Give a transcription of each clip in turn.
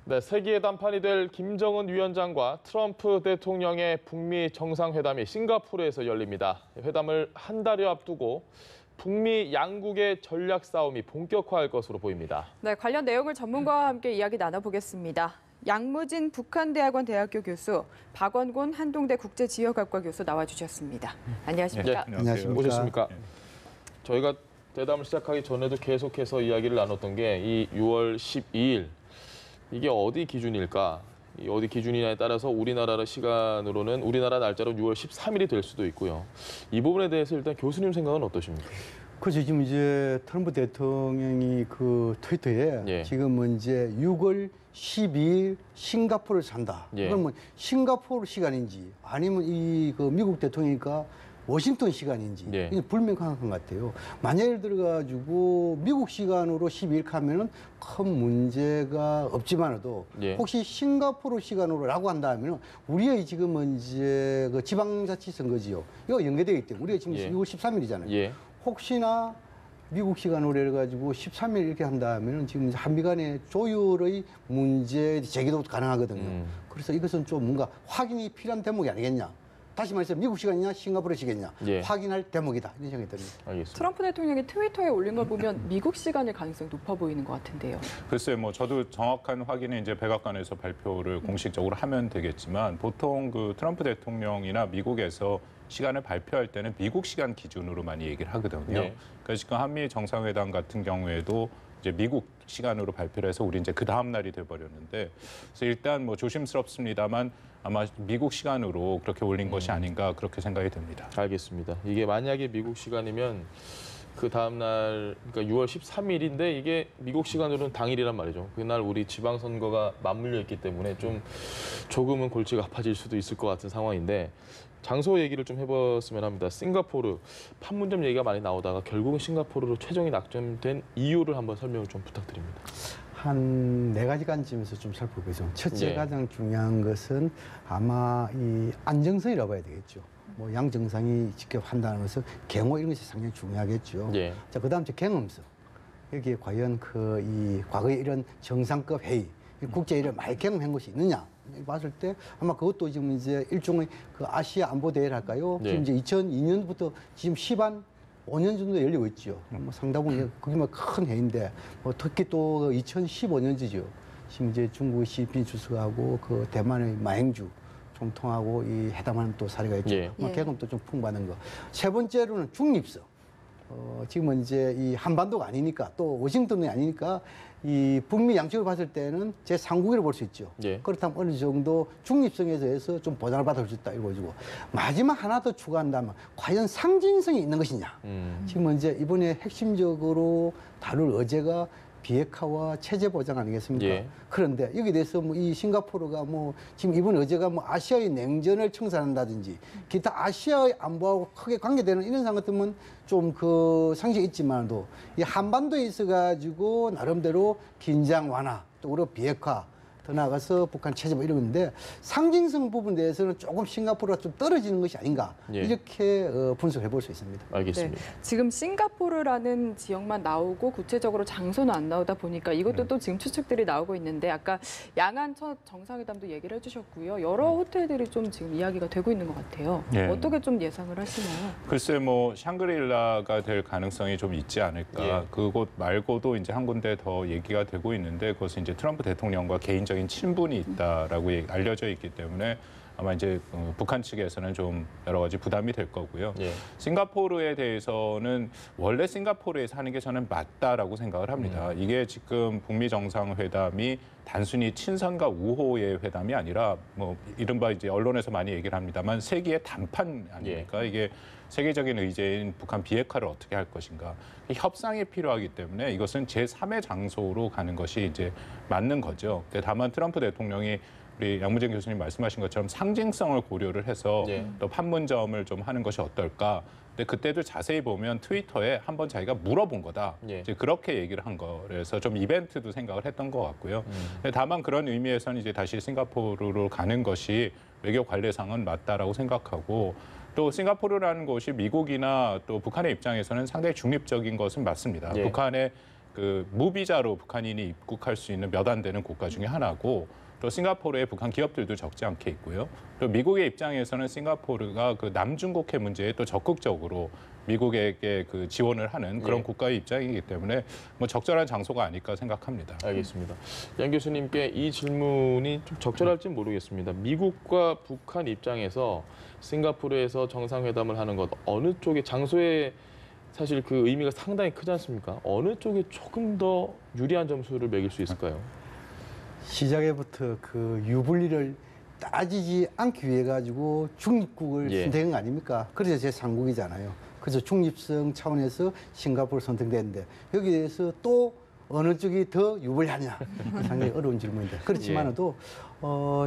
네, 세기의 단판이 될 김정은 위원장과 트럼프 대통령의 북미 정상회담이 싱가포르에서 열립니다. 회담을 한 달여 앞두고 북미 양국의 전략 싸움이 본격화할 것으로 보입니다. 네, 관련 내용을 전문가와 함께 이야기 나눠보겠습니다. 양무진 북한대학원 대학교 교수, 박원곤 한동대 국제지역학과 교수 나와주셨습니다. 안녕하십니까? 네, 안녕하십니까? 오셨습니까? 저희가 대담을 시작하기 전에도 계속해서 이야기를 나눴던 게 이 6월 12일 이게 어디 기준일까? 이 어디 기준이냐에 따라서 우리나라 시간으로는 우리나라 날짜로 6월 13일이 될 수도 있고요. 이 부분에 대해서 일단 교수님 생각은 어떠십니까? 그렇죠. 지금 이제 트럼프 대통령이 그 트위터에 예. 지금은 이제 6월 12일 싱가포르를 산다. 예. 그러면 싱가포르 시간인지 아니면 이 그 미국 대통령이니까 워싱턴 시간인지 예. 이게 불명확한 것 같아요. 만약 예를 들어가지고 미국 시간으로 12일 가면은 큰 문제가 없지만도 예. 혹시 싱가포르 시간으로라고 한다면은 우리의 지금은 이제 그 지방자치 선거지요. 이거 연계되어 있기 때문에 우리가 지금 예. 6월 13일이잖아요. 예. 혹시나 미국 시간으로 해가지고 13일 이렇게 한다면은 지금 한미 간의 조율의 문제 제기도 가능하거든요. 그래서 이것은 좀 뭔가 확인이 필요한 대목이 아니겠냐. 다시 말해서 미국 시간이냐 싱가포르 시간이냐 예. 확인할 대목이다 이런 생각이 듭니다. 알겠습니다. 트럼프 대통령이 트위터에 올린 걸 보면 미국 시간일 가능성이 높아 보이는 것 같은데요. 글쎄요, 뭐 저도 정확한 확인은 이제 백악관에서 발표를 공식적으로 하면 되겠지만 보통 그 트럼프 대통령이나 미국에서 시간을 발표할 때는 미국 시간 기준으로 많이 얘기를 하거든요. 네. 그래서 지금 한미 정상회담 같은 경우에도 이제 미국 시간으로 발표를 해서 우리 이제 그 다음 날이 돼버렸는데, 그래서 일단 뭐 조심스럽습니다만 아마 미국 시간으로 그렇게 올린 것이 아닌가 그렇게 생각이 듭니다. 알겠습니다. 이게 만약에 미국 시간이면 그 다음 날, 그러니까 6월 13일인데 이게 미국 시간으로는 당일이란 말이죠. 그날 우리 지방선거가 맞물려 있기 때문에 조금은 골치가 아파질 수도 있을 것 같은 상황인데 장소 얘기를 좀 해봤으면 합니다. 싱가포르 판문점 얘기가 많이 나오다가 결국은 싱가포르로 최종이 낙점된 이유를 한번 설명을 좀 부탁드립니다. 한 4가지간쯤에서 좀 살펴보죠. 첫째 예. 가장 중요한 것은 아마 이 안정성이라고 해야 되겠죠. 뭐 양 정상이 직접 판단하면서 경호 이런 것이 상당히 중요하겠죠. 예. 자, 그다음 저 경험성. 여기에 과연 그 이 과거에 이런 정상급 회의, 국제 일을 많이 경험한 것이 있느냐 봤을 때 아마 그것도 지금 이제 일종의 그 아시아 안보 대회를 할까요? 예. 지금 이제 2002년부터 지금 5년 정도 열리고 있죠. 뭐 상당히 그게 뭐 큰 회의인데 뭐 특히 또 2015년이죠. 지금 이제 중국의 시진핑 주석하고 그 대만의 마행주总统하고 이 회담하는 또 사례가 있죠. 예. 뭐 경험도 좀 풍부하는 거. 세 번째로는 중립성. 지금은 이제 이 한반도가 아니니까 또 워싱턴이 아니니까 이 북미 양측을 봤을 때는 제3국이라고 볼 수 있죠. 예. 그렇다면 어느 정도 중립성에 대해서 좀 보장을 받을 수 있다 이거지고 마지막 하나 더 추가한다면 과연 상징성이 있는 것이냐. 지금 이제 이번에 핵심적으로 다룰 어제가 비핵화와 체제 보장 아니겠습니까? 예. 그런데 여기에 대해서 뭐 이 싱가포르가 뭐 지금 이번 어제가 뭐 아시아의 냉전을 청산한다든지 기타 아시아의 안보하고 크게 관계되는 이런 상황 같으면 좀 그 상식이 있지만도 이 한반도에 있어가지고 나름대로 긴장 완화 또 그리고 비핵화 더 나아가서 북한 체제 뭐 이런 건데 상징성 부분에 대해서는 조금 싱가포르가 좀 떨어지는 것이 아닌가 예. 이렇게 분석해 볼 수 있습니다. 알겠습니다. 네, 지금 싱가포르라는 지역만 나오고 구체적으로 장소는 안 나오다 보니까 이것도 또 지금 추측들이 나오고 있는데 아까 양안 첫 정상회담도 얘기를 해주셨고요. 여러 호텔들이 좀 지금 이야기가 되고 있는 것 같아요. 예. 어떻게 좀 예상을 하시나요? 글쎄 뭐 샹그릴라가 될 가능성이 좀 있지 않을까. 예. 그곳 말고도 이제 한 군데 더 얘기가 되고 있는데 그것은 이제 트럼프 대통령과 개인적인 친분이 있다라고 알려져 있기 때문에 아마 이제 북한 측에서는 좀 여러 가지 부담이 될 거고요. 예. 싱가포르에 대해서는 원래 싱가포르에서 하는 게 저는 맞다라고 생각을 합니다. 이게 지금 북미 정상회담이 단순히 친선과 우호의 회담이 아니라 뭐 이른바 이제 언론에서 많이 얘기를 합니다만 세계의 단판 아닙니까? 이게 세계적인 의제인 북한 비핵화를 어떻게 할 것인가. 협상이 필요하기 때문에 이것은 제3의 장소로 가는 것이 이제 맞는 거죠. 다만 트럼프 대통령이 우리 양무진 교수님 말씀하신 것처럼 상징성을 고려를 해서 예. 또 판문점을 좀 하는 것이 어떨까. 근데 그때도 자세히 보면 트위터에 한번 자기가 물어본 거다. 예. 이제 그렇게 얘기를 한 거라서 좀 이벤트도 생각을 했던 것 같고요. 근데 다만 그런 의미에서는 이제 다시 싱가포르로 가는 것이 외교 관례상은 맞다라고 생각하고 또 싱가포르라는 곳이 미국이나 또 북한의 입장에서는 상당히 중립적인 것은 맞습니다. 예. 북한의 그 무비자로 북한인이 입국할 수 있는 몇 안 되는 국가 중에 하나고 또 싱가포르에 북한 기업들도 적지 않게 있고요. 또 미국의 입장에서는 싱가포르가 그 남중국해 문제에 또 적극적으로 미국에게 그 지원을 하는 그런 예. 국가의 입장이기 때문에 뭐 적절한 장소가 아닐까 생각합니다. 알겠습니다. 양 교수님께 이 질문이 좀 적절할지 모르겠습니다. 미국과 북한 입장에서 싱가포르에서 정상회담을 하는 것 어느 쪽의 장소에 사실 그 의미가 상당히 크지 않습니까? 어느 쪽에 조금 더 유리한 점수를 매길 수 있을까요? 시작에부터 그 유불리를 따지지 않기 위해 가지고 중립국을 예. 선택한 거 아닙니까? 그래서 제3국이잖아요. 그래서 중립성 차원에서 싱가포르 선택됐는데 여기에 대해서 또 어느 쪽이 더 유불리하냐 상당히 어려운 질문인데 그렇지만도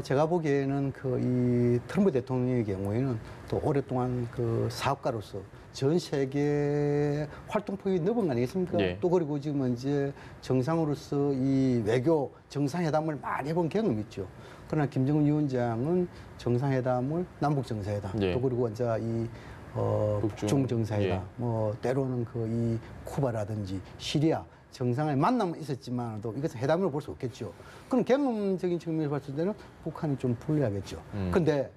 제가 보기에는 그 이 트럼프 대통령의 경우에는 또 오랫동안 그 사업가로서 전 세계 활동 폭이 넓은 거 아니겠습니까? 예. 또 그리고 지금 이제 정상으로서 이 외교 정상회담을 많이 해본 경험이 있죠. 그러나 김정은 위원장은 정상회담을 남북 정상회담 예. 또 그리고 이제 이 북중 정상회담 예. 뭐 때로는 그 이 쿠바라든지 시리아 정상의 만남은 있었지만도 이것은 회담으로 볼 수 없겠죠. 그럼 경험적인 측면에서 봤을 때는 북한이 좀 불리하겠죠. 근데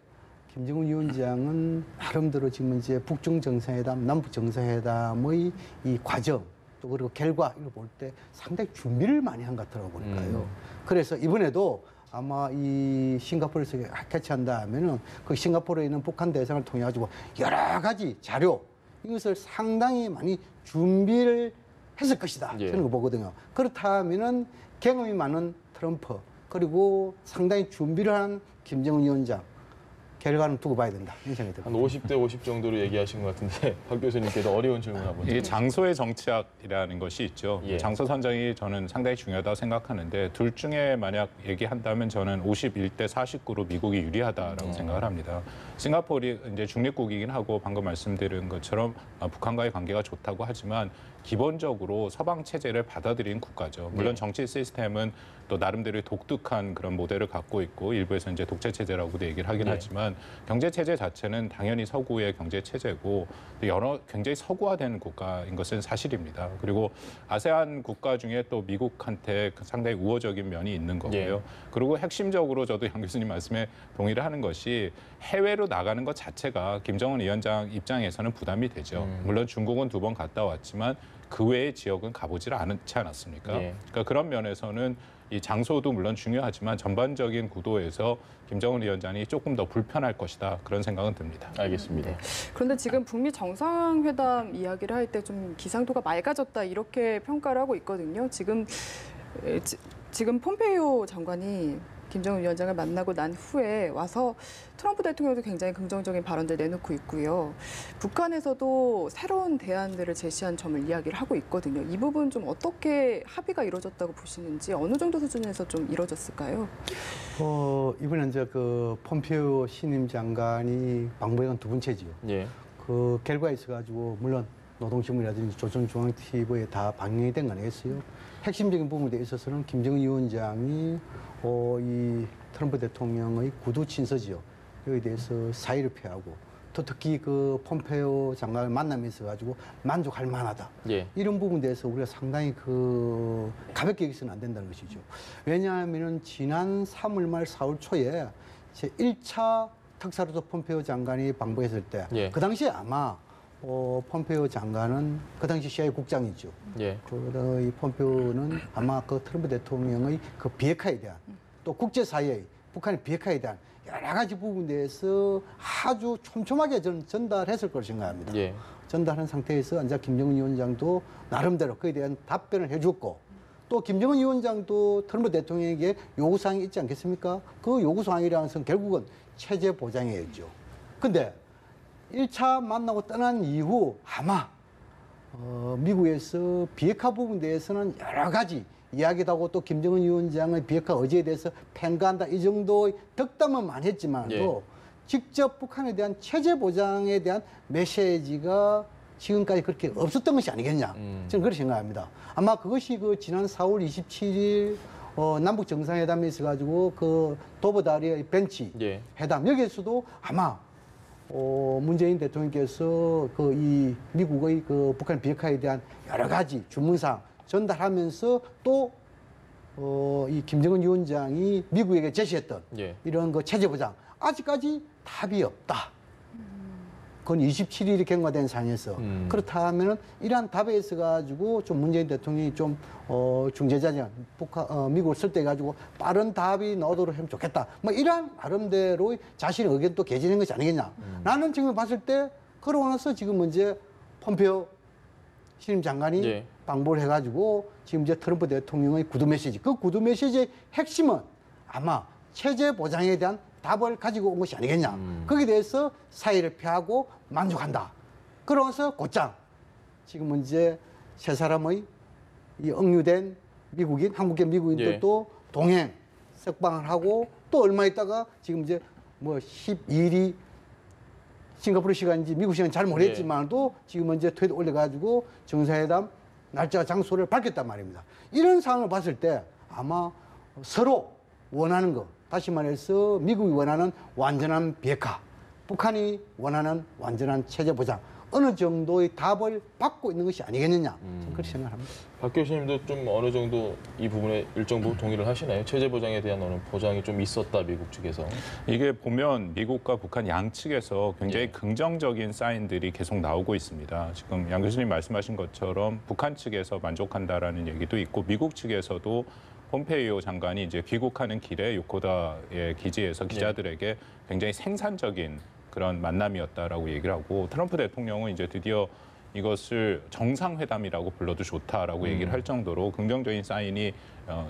김정은 위원장은 나름대로 지금 이제 북중 정상회담, 남북 정상회담의 이 과정 또 그리고 결과 이걸 볼 때 상당히 준비를 많이 한 것 같더라고 보니까요. 그래서 이번에도 아마 이 싱가포르에서 개최한다 하면은 그 싱가포르에 있는 북한 대상을 통해 가지고 여러 가지 자료 이것을 상당히 많이 준비를 했을 것이다. 예. 저는 거 보거든요. 그렇다면은 경험이 많은 트럼프 그리고 상당히 준비를 한 김정은 위원장 결과는 두고 봐야 된다. 이런 생각이 한 듭니다. 50대 50 정도로 얘기하신 것 같은데 박 교수님께서 어려운 질문 한번. 이게 장소의 정치학이라는 것이 있죠. 예. 장소 선정이 저는 상당히 중요하다고 생각하는데 둘 중에 만약 얘기한다면 저는 51대 49로 미국이 유리하다라고 생각을 합니다. 싱가포르이 이제 중립국이긴 하고 방금 말씀드린 것처럼 북한과의 관계가 좋다고 하지만 기본적으로 서방 체제를 받아들인 국가죠. 물론 정치 시스템은 또 나름대로의 독특한 그런 모델을 갖고 있고 일부에서 이제 독재 체제라고도 얘기를 하긴 하지만 경제 체제 자체는 당연히 서구의 경제 체제고 여러 굉장히 서구화된 국가인 것은 사실입니다. 그리고 아세안 국가 중에 또 미국한테 상당히 우호적인 면이 있는 거고요. 그리고 핵심적으로 저도 양 교수님 말씀에 동의를 하는 것이 해외로 나가는 것 자체가 김정은 위원장 입장에서는 부담이 되죠. 물론 중국은 2번 갔다 왔지만 그 외의 지역은 가보질 않지 않았습니까? 그러니까 그런 면에서는 이 장소도 물론 중요하지만 전반적인 구도에서 김정은 위원장이 조금 더 불편할 것이다 그런 생각은 듭니다. 알겠습니다. 그런데 지금 북미 정상회담 이야기를 할 때 좀 기상도가 맑아졌다 이렇게 평가를 하고 있거든요. 지금 폼페이오 장관이 김정은 위원장을 만나고 난 후에 와서 트럼프 대통령도 굉장히 긍정적인 발언들 내놓고 있고요. 북한에서도 새로운 대안들을 제시한 점을 이야기를 하고 있거든요. 이 부분 좀 어떻게 합의가 이루어졌다고 보시는지 어느 정도 수준에서 좀 이루어졌을까요? 이번에 이제 그 폼페이오 신임 장관이 방북한 두 번째지요. 예. 그 결과에 있어가지고 물론 노동신문이라든지 조선중앙TV에 다 방영이 된 거 아니겠어요? 핵심적인 부분에 있어서는 김정은 위원장이 이 트럼프 대통령의 구두 친서지요. 여기에 대해서 사의를 표하고 또 특히 그 폼페이오 장관을 만남에 있어가지고 만족할 만하다. 예. 이런 부분에 대해서 우리가 상당히 그 가볍게 여기서는 안 된다는 것이죠. 왜냐하면은 지난 3월 말 4월 초에 제 1차 특사로서 폼페이오 장관이 방북했을 때 그 당시에 아마 폼페이오 장관은 그 당시 CIA 국장이죠. 예. 이 폼페이오는 아마 그 트럼프 대통령의 그 비핵화에 대한 또 국제사회의 북한의 비핵화에 대한 여러 가지 부분에 대해서 아주 촘촘하게 전달했을 것을 생각합니다. 예. 전달한 상태에서 이제 김정은 위원장도 나름대로 그에 대한 답변을 해줬고 또 김정은 위원장도 트럼프 대통령에게 요구사항이 있지 않겠습니까? 그 요구사항이라는 것은 결국은 체제 보장이었죠. 근데 1차 만나고 떠난 이후 아마 미국에서 비핵화 부분에 대해서는 여러 가지 이야기도 하고 또 김정은 위원장의 비핵화 의지에 대해서 평가한다 이 정도의 덕담은 많이 했지만도 직접 북한에 대한 체제 보장에 대한 메시지가 지금까지 그렇게 없었던 것이 아니겠냐 저는 그렇게 생각합니다. 아마 그것이 그 지난 4월 27일 남북 정상회담에 있어가지고 그 도보다리의 벤치 회담 여기에서도 아마 문재인 대통령께서 그 이 미국의 그 북한 비핵화에 대한 여러 가지 주문사항 전달하면서 또 이 김정은 위원장이 미국에게 제시했던 예. 이런 그 체제 보장 아직까지 답이 없다. 그건 27일이 경과된 상황에서 그렇다 하면은 이러한 답에 있어 가지고 좀 문재인 대통령이 좀 중재자냐 미국을 설득해 가지고 빠른 답이 나오도록 하면 좋겠다. 뭐 이러한 나름대로 자신의 의견도 개진한 것이 아니겠냐. 나는 지금 봤을 때 그러고 나서 지금 이제 폼페오 신임 장관이 예. 방북을 해가지고 지금 이제 트럼프 대통령의 구두 메시지, 그 구두 메시지의 핵심은 아마 체제 보장에 대한 답을 가지고 온 것이 아니겠냐. 거기에 대해서 사의를 표하고 만족한다. 그러면서 곧장 지금 이제 세 사람의 이 억류된 미국인, 한국계 미국인들도 동행 석방을 하고 또 얼마 있다가 지금 이제 뭐 12일이 싱가포르 시간인지 미국 시간 잘 모르겠지만도 지금 이제 트윗 올려가지고 정상회담 날짜와 장소를 밝혔단 말입니다. 이런 상황을 봤을 때 아마 서로 원하는 거, 다시 말해서 미국이 원하는 완전한 비핵화, 북한이 원하는 완전한 체제 보장, 어느 정도의 답을 받고 있는 것이 아니겠느냐, 그렇게 생각합니다. 박 교수님도 좀 어느 정도 이 부분에 일정 부분 동의를 하시나요? 체제 보장에 대한 어느 보장이 좀 있었다, 미국 측에서. 이게 보면 미국과 북한 양측에서 굉장히 긍정적인 사인들이 계속 나오고 있습니다. 지금 양 교수님 말씀하신 것처럼 북한 측에서 만족한다라는 얘기도 있고 미국 측에서도 폼페이오 장관이 이제 귀국하는 길에 요코다의 기지에서 기자들에게 굉장히 생산적인 그런 만남이었다라고 얘기를 하고 트럼프 대통령은 이제 드디어 이것을 정상회담이라고 불러도 좋다라고 얘기를 할 정도로 긍정적인 사인이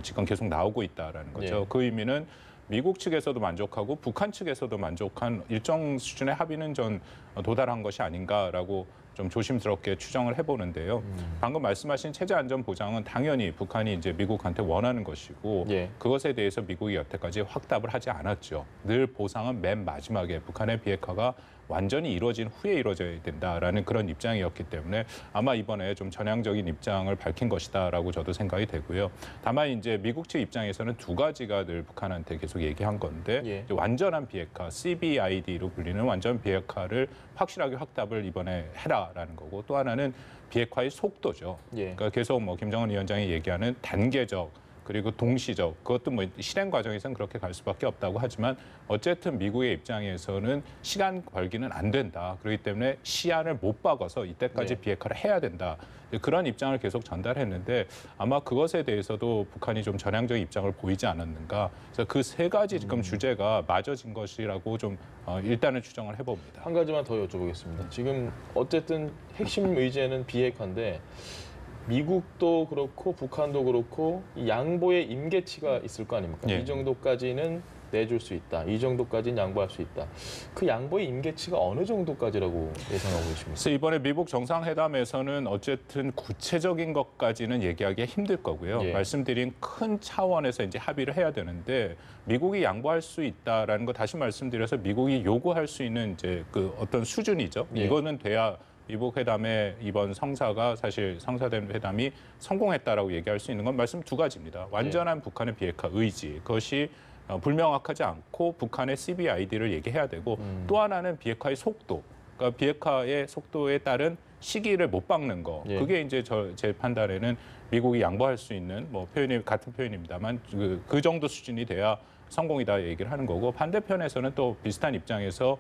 지금 계속 나오고 있다라는 거죠. 그 의미는 미국 측에서도 만족하고 북한 측에서도 만족한 일정 수준의 합의는 전 도달한 것이 아닌가라고 좀 조심스럽게 추정을 해보는데요. 방금 말씀하신 체제 안전 보장은 당연히 북한이 이제 미국한테 원하는 것이고 그것에 대해서 미국이 여태까지 확답을 하지 않았죠. 늘 보상은 맨 마지막에 북한의 비핵화가 완전히 이루어진 후에 이루어져야 된다라는 그런 입장이었기 때문에 아마 이번에 좀 전향적인 입장을 밝힌 것이다라고 저도 생각이 되고요. 다만 이제 미국 측 입장에서는 두 가지가 늘 북한한테 계속 얘기한 건데 이제 완전한 비핵화, CBID로 불리는 완전 비핵화를 확실하게 확답을 이번에 해라라는 거고 또 하나는 비핵화의 속도죠. 그러니까 계속 뭐 김정은 위원장이 얘기하는 단계적 그리고 동시적 그것도 뭐 실행 과정에서는 그렇게 갈 수밖에 없다고 하지만 어쨌든 미국의 입장에서는 시간 벌기는 안 된다. 그렇기 때문에 시한을 못 박아서 이때까지 비핵화를 해야 된다. 그런 입장을 계속 전달했는데 아마 그것에 대해서도 북한이 좀 전향적인 입장을 보이지 않았는가. 그래서 그 세 가지 지금 주제가 맞아진 것이라고 좀 일단은 추정을 해봅니다. 한 가지만 더 여쭤보겠습니다. 지금 어쨌든 핵심 의제는 비핵화인데 미국도 그렇고 북한도 그렇고 이 양보의 임계치가 있을 거 아닙니까? 이 정도까지는 내줄 수 있다. 이 정도까지는 양보할 수 있다. 그 양보의 임계치가 어느 정도까지라고 예상하고 계십니까? 그래서 이번에 미국 정상회담에서는 어쨌든 구체적인 것까지는 얘기하기가 힘들 거고요. 말씀드린 큰 차원에서 이제 합의를 해야 되는데 미국이 양보할 수 있다라는 거 다시 말씀드려서 미국이 요구할 수 있는 이제 그 어떤 수준이죠. 이거는 돼야 미국 회담의 이번 성사가 사실 성사된 회담이 성공했다라고 얘기할 수 있는 건 말씀 두 가지입니다. 완전한 북한의 비핵화 의지, 그것이 불명확하지 않고 북한의 CBID를 얘기해야 되고 또 하나는 비핵화의 속도, 그러니까 비핵화의 속도에 따른 시기를 못 박는 거. 그게 이제 제 판단에는 미국이 양보할 수 있는 뭐 표현이 같은 표현입니다만 그 정도 수준이 돼야 성공이다 얘기를 하는 거고 반대편에서는 또 비슷한 입장에서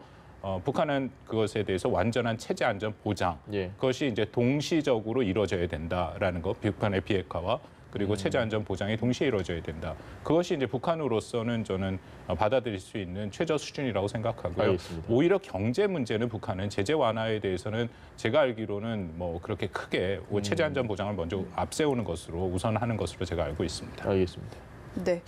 북한은 그것에 대해서 완전한 체제 안전 보장, 그것이 이제 동시적으로 이루어져야 된다라는 거, 북한의 비핵화와 그리고 체제 안전 보장이 동시에 이루어져야 된다. 그것이 이제 북한으로서는 저는 받아들일 수 있는 최저 수준이라고 생각하고요. 알겠습니다. 오히려 경제 문제는 북한은 제재 완화에 대해서는 제가 알기로는 뭐 그렇게 크게 체제 안전 보장을 먼저 앞세우는 것으로 우선하는 것으로 제가 알고 있습니다. 알겠습니다. 네,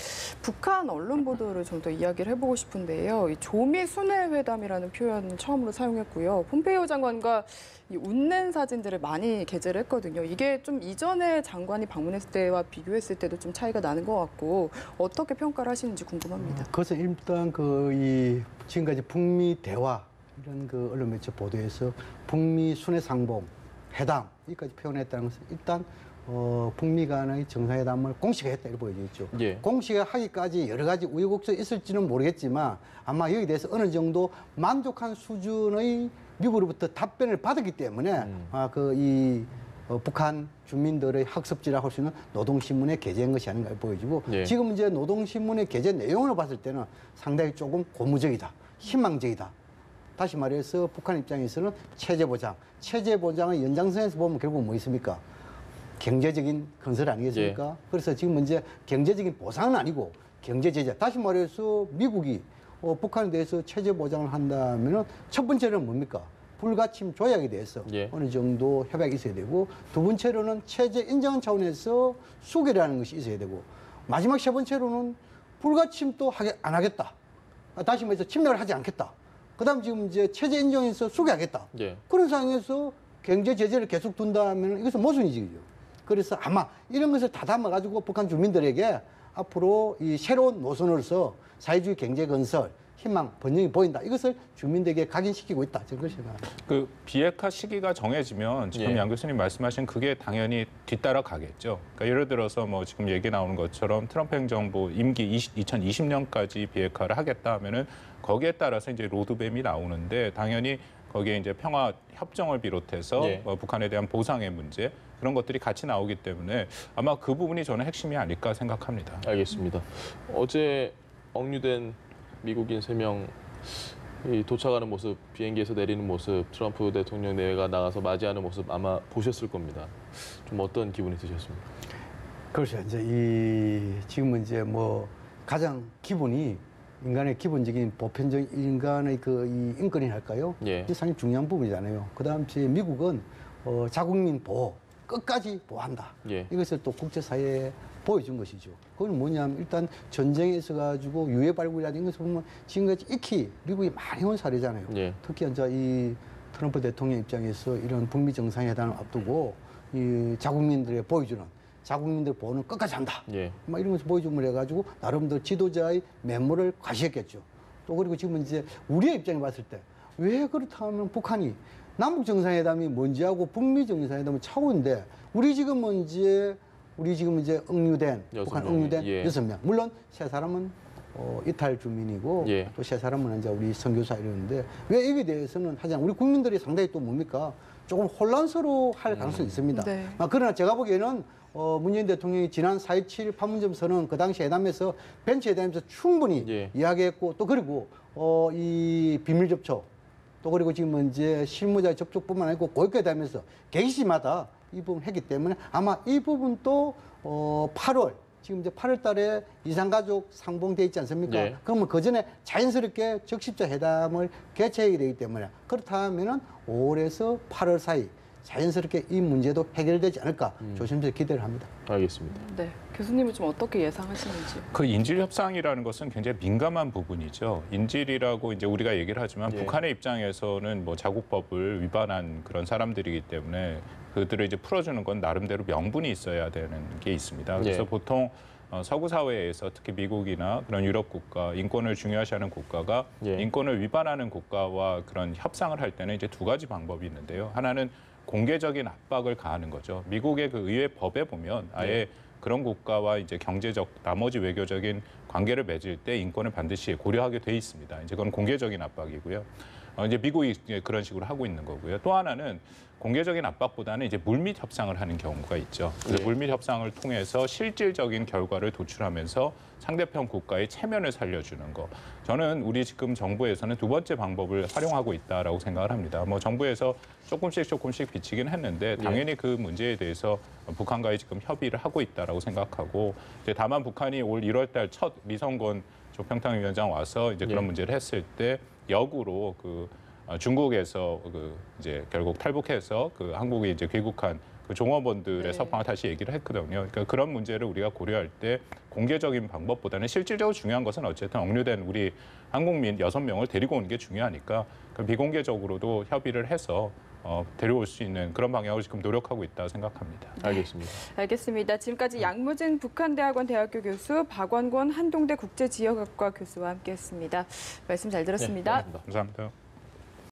북한 언론 보도를 좀 더 이야기를 해보고 싶은데요. 이 조미 순회 회담이라는 표현을 처음으로 사용했고요. 폼페이오 장관과 이 웃는 사진들을 많이 게재를 했거든요. 이게 좀 이전에 장관이 방문했을 때와 비교했을 때도 좀 차이가 나는 것 같고 어떻게 평가를 하시는지 궁금합니다. 그것은 일단 이 지금까지 북미 대화 이런 그 언론 매체 보도에서 북미 순회 상봉 회담 여기까지 표현했다는 것은 일단 북미 간의 정상회담을 공식화했다 이렇게 보여져 있죠. 공식화하기까지 여러 가지 우여곡절이 있을지는 모르겠지만 아마 여기에 대해서 어느 정도 만족한 수준의 미국으로부터 답변을 받았기 때문에 이 북한 주민들의 학습지라고 할 수 있는 노동신문에 게재한 것이 아닌가 보여지고 예. 지금 이제 노동신문의 게재 내용을 봤을 때는 상당히 조금 고무적이다, 희망적이다. 다시 말해서 북한 입장에서는 체제 보장의 연장선에서 보면 결국 뭐 있습니까? 경제적인 건설 아니겠습니까? 예. 그래서 지금 문제 경제적인 보상은 아니고 경제 제재. 다시 말해서 미국이 북한에 대해서 체제 보장을 한다면은 첫 번째는 뭡니까? 불가침 조약에 대해서 예. 어느 정도 협약이 있어야 되고 두 번째로는 체제 인정 차원에서 수결이라는 것이 있어야 되고 마지막 세 번째로는 불가침도 안 하겠다. 다시 말해서 침략을 하지 않겠다. 그다음 지금 이제 체제 인정에서 수결하겠다. 예. 그런 상황에서 경제 제재를 계속 둔다면 이것은 모순이지요. 그래서 아마 이런 것을 다 담아가지고 북한 주민들에게 앞으로 이 새로운 노선으로서 사회주의 경제 건설, 희망, 번영이 보인다. 이것을 주민들에게 각인시키고 있다. 저는 그렇게 생각합니다. 그 비핵화 시기가 정해지면 지금 예. 양 교수님 말씀하신 그게 당연히 뒤따라 가겠죠. 그러니까 예를 들어서 뭐 지금 얘기 나오는 것처럼 트럼프 행정부 임기 2020년까지 비핵화를 하겠다 하면은 거기에 따라서 이제 로드맵이 나오는데 당연히 거기에 이제 평화 협정을 비롯해서 예. 북한에 대한 보상의 문제 그런 것들이 같이 나오기 때문에 아마 그 부분이 저는 핵심이 아닐까 생각합니다. 알겠습니다. 어제 억류된 미국인 3명 도착하는 모습, 비행기에서 내리는 모습, 트럼프 대통령 내외가 나가서 맞이하는 모습 아마 보셨을 겁니다. 좀 어떤 기분이 드셨습니까? 그렇죠. 이제 지금은 이제 뭐 가장 기본이 인간의 기본적인 보편적인 인간의 이 인권이 할까요? 예. 이게 상당히 중요한 부분이잖아요. 그다음 미국은 자국민 보호 끝까지 보호한다. 예. 이것을 또 국제사회에 보여준 것이죠. 그건 뭐냐면 일단 전쟁에 있어가지고 유해 발굴이라든가 이런 것을 보면 지금까지 익히 미국이 많이 온 사례잖아요. 예. 특히 이제 이 트럼프 대통령 입장에서 이런 북미 정상회담을 앞두고 이 자국민들의 보여주는 자국민들 보호는 끝까지 한다. 예. 막 이런 것을 보여줌을 해가지고 나름대로 지도자의 면모를 과시했겠죠. 또 그리고 지금 이제 우리의 입장에 봤을 때 왜 그렇다면 북한이 남북 정상회담이 뭔지 하고 북미 정상회담은 차후인데 우리 지금 이제 억류된 북한 명이, 억류된 예. 6명. 물론 세 사람은 이탈 주민이고 예. 또 세 사람은 이제 우리 선교사 이러는데 왜 이에 대해서는 하지 않 우리 국민들이 상당히 또 뭡니까? 조금 혼란스러워할 가능성이 있습니다. 네. 그러나 제가 보기에는 문재인 대통령이 지난 4.27 판문점 선언 그 당시 회담에서 벤치 회담에서 충분히 예. 이야기했고 또 그리고 이 비밀 접촉 또 그리고 지금 이제 실무자 접촉뿐만 아니고 고위회담에서 계시마다 이 부분 했기 때문에 아마 이 부분도 8월 지금 이제 8월 달에 이산가족 상봉돼 있지 않습니까? 예. 그러면 그 전에 자연스럽게 적십자 회담을 개최하게 되기 때문에 그렇다면은 5월에서 8월 사이 자연스럽게 이 문제도 해결되지 않을까 조심스레 기대를 합니다. 알겠습니다. 네, 교수님은 좀 어떻게 예상하시는지. 그 인질 협상이라는 것은 굉장히 민감한 부분이죠. 인질이라고 이제 우리가 얘기를 하지만 예. 북한의 입장에서는 뭐 자국법을 위반한 그런 사람들이기 때문에 그들을 이제 풀어주는 건 나름대로 명분이 있어야 되는 게 있습니다. 그래서 예. 보통 서구 사회에서 특히 미국이나 그런 유럽 국가, 인권을 중요시하는 국가가 예. 인권을 위반하는 국가와 그런 협상을 할 때는 이제 두 가지 방법이 있는데요. 하나는 공개적인 압박을 가하는 거죠. 미국의 그 의회 법에 보면 아예 그런 국가와 이제 경제적 나머지 외교적인 관계를 맺을 때 인권을 반드시 고려하게 돼 있습니다. 이제 그건 공개적인 압박이고요. 이제 미국이 이제 그런 식으로 하고 있는 거고요. 또 하나는 공개적인 압박보다는 이제 물밑 협상을 하는 경우가 있죠. 그래서 예. 물밑 협상을 통해서 실질적인 결과를 도출하면서 상대편 국가의 체면을 살려주는 거. 저는 우리 지금 정부에서는 두 번째 방법을 활용하고 있다라고 생각을 합니다. 뭐 정부에서 조금씩 비치긴 했는데 당연히 그 문제에 대해서 북한과의 지금 협의를 하고 있다라고 생각하고 이제 다만 북한이 올 1월달 첫 리성건 조평탕 위원장 와서 이제 그런 예. 문제를 했을 때 역으로 중국에서 이제 결국 탈북해서 한국에 이제 귀국한 그 종업원들의 네. 석방을 다시 얘기를 했거든요. 그러니까 그런 문제를 우리가 고려할 때 공개적인 방법보다는 실질적으로 중요한 것은 어쨌든 억류된 우리 한국민 6명을 데리고 오는 게 중요하니까 비공개적으로도 협의를 해서 데려올 수 있는 그런 방향으로 지금 노력하고 있다 생각합니다. 알겠습니다. 알겠습니다. 지금까지 양무진 북한대학원 대학교 교수, 박원권 한동대 국제지역학과 교수와 함께했습니다. 말씀 잘 들었습니다. 네, 고맙습니다. 감사합니다.